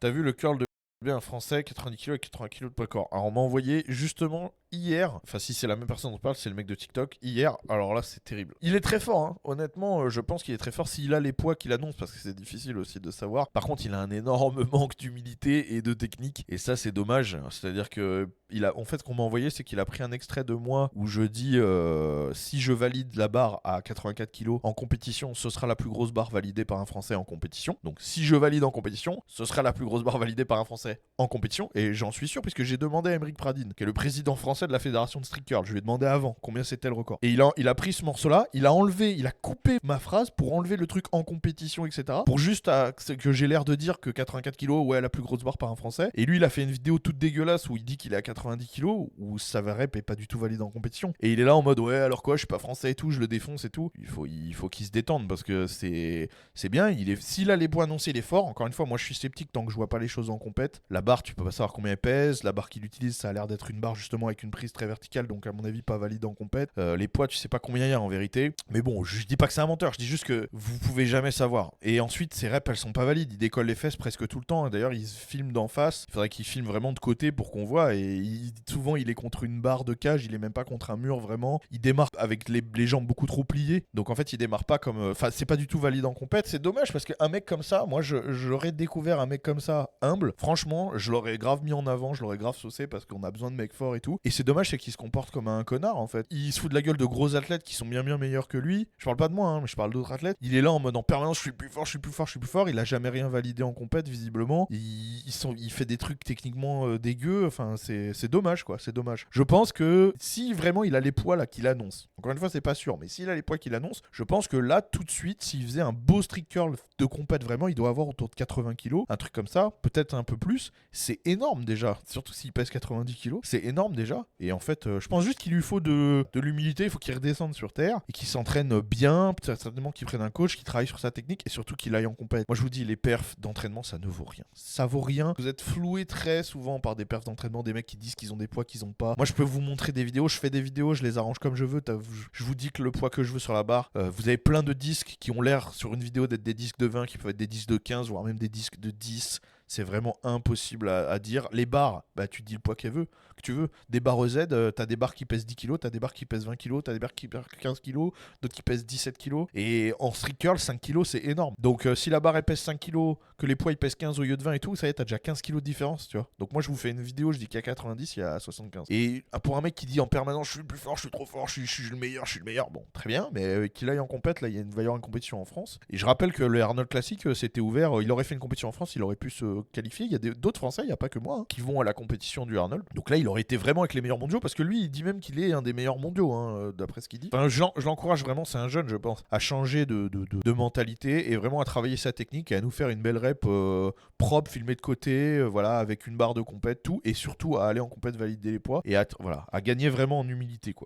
T'as vu le curl de un français, 90 kilos avec 80 kilos de poids corps. Alors on m'a envoyé justement hier, enfin si c'est la même personne dont on parle, c'est le mec de TikTok, hier, alors là c'est terrible. Il est très fort, hein. Honnêtement, je pense qu'il est très fort s'il a les poids qu'il annonce, parce que c'est difficile aussi de savoir. Par contre, il a un énorme manque d'humilité et de technique, et ça c'est dommage. C'est-à-dire que en fait, ce qu'on m'a envoyé, c'est qu'il a pris un extrait de moi où je dis si je valide la barre à 84 kilos en compétition, ce sera la plus grosse barre validée par un Français en compétition. Donc si je valide en compétition, ce sera la plus grosse barre validée par un Français en compétition, et j'en suis sûr puisque j'ai demandé à Émeric Pradine, qui est le président français de la fédération de street curl. Je lui ai demandé avant combien c'était le record. Et il a pris ce morceau-là, il a coupé ma phrase pour enlever le truc en compétition, etc. Pour juste que j'ai l'air de dire que 84 kilos, ouais, la plus grosse barre par un Français. Et lui, il a fait une vidéo toute dégueulasse où il dit qu'il est à 90 kilos, où sa rep est pas du tout valide en compétition. Et il est là en mode, ouais, alors quoi, je suis pas français et tout, je le défonce et tout. Il faut qu'il se détende parce que c'est bien. S'il a les poids annoncés, il est fort. Encore une fois, moi, je suis sceptique tant que je vois pas les choses en compète. La barre, tu peux pas savoir combien elle pèse. La barre qu'il utilise, ça a l'air d'être une barre justement avec une prise très verticale, donc à mon avis pas valide en compète. Les poids, tu sais pas combien il y a en vérité. Mais bon, je dis pas que c'est un menteur, je dis juste que vous pouvez jamais savoir. Et ensuite, ces reps, elles sont pas valides. Il décolle les fesses presque tout le temps. D'ailleurs, il se filme d'en face. Il faudrait qu'il filme vraiment de côté pour qu'on voit. Et souvent, il est contre une barre de cage, il est même pas contre un mur vraiment. Il démarre avec les jambes beaucoup trop pliées. Donc en fait, il démarre pas comme. Enfin, c'est pas du tout valide en compète. C'est dommage parce qu'un mec comme ça, moi, j'aurais découvert un mec comme ça humble. Franchement, je l'aurais grave mis en avant, je l'aurais grave saucé parce qu'on a besoin de mecs forts et tout. Et c'est dommage, c'est qu'il se comporte comme un connard en fait. Il se fout de la gueule de gros athlètes qui sont bien meilleurs que lui. Je parle pas de moi, hein, mais je parle d'autres athlètes. Il est là en mode en permanence, je suis plus fort, je suis plus fort, je suis plus fort. Il a jamais rien validé en compète visiblement. Il fait des trucs techniquement dégueux. Enfin, c'est dommage quoi, c'est dommage. Je pense que si vraiment il a les poids là qu'il annonce, encore une fois c'est pas sûr, mais s'il a les poids qu'il annonce, je pense que là tout de suite, s'il faisait un beau strict curl de compète vraiment, il doit avoir autour de 80 kilos, un truc comme ça, peut-être un peu plus. C'est énorme déjà, surtout s'il pèse 90 kilos, c'est énorme déjà. Et en fait, je pense juste qu'il lui faut de l'humilité, il faut qu'il redescende sur terre et qu'il s'entraîne bien, peut-être certainement qu'il prenne un coach, qu'il travaille sur sa technique et surtout qu'il aille en compète. Moi je vous dis, les perfs d'entraînement, ça ne vaut rien. Ça vaut rien. Vous êtes floué très souvent par des perfs d'entraînement, des mecs qui disent qu'ils ont des poids qu'ils ont pas. Moi je peux vous montrer des vidéos, je fais des vidéos, je les arrange comme je veux. Je vous dis que le poids que je veux sur la barre, vous avez plein de disques qui ont l'air sur une vidéo d'être des disques de 20, qui peuvent être des disques de 15, voire même des disques de 10. C'est vraiment impossible à dire. Les barres, bah tu te dis le poids que tu veux. Des barres Z, t'as des barres qui pèsent 10 kilos, t'as des barres qui pèsent 20 kilos, t'as des barres qui pèsent 15 kilos, d'autres qui pèsent 17 kilos. Et en street curl, 5 kilos, c'est énorme. Donc si la barre elle pèse 5 kilos, que les poids ils pèsent 15 au lieu de 20 et tout, ça y est, t'as déjà 15 kilos de différence, tu vois. Donc moi je vous fais une vidéo, je dis qu'il y a 90, il y a 75. Et pour un mec qui dit en permanence, je suis le plus fort, je suis trop fort, je suis le meilleur, je suis le meilleur, bon, très bien, mais qu'il aille en compète, là il va y avoir une compétition en France. Et je rappelle que le Arnold Classic, c'était ouvert, il aurait fait une compétition en France, il aurait pu se qualifier. Il y a d'autres Français, il n'y a pas que moi, hein, qui vont à la compétition du Arnold. Donc là, il aurait été vraiment avec les meilleurs mondiaux parce que lui, il dit même qu'il est un des meilleurs mondiaux, hein, d'après ce qu'il dit. Enfin, je l'encourage vraiment, c'est un jeune, je pense, à changer de mentalité et vraiment à travailler sa technique et à nous faire une belle rep propre, filmée de côté, voilà, avec une barre de compète, tout, et surtout à aller en compète valider les poids et voilà, à gagner vraiment en humilité, quoi.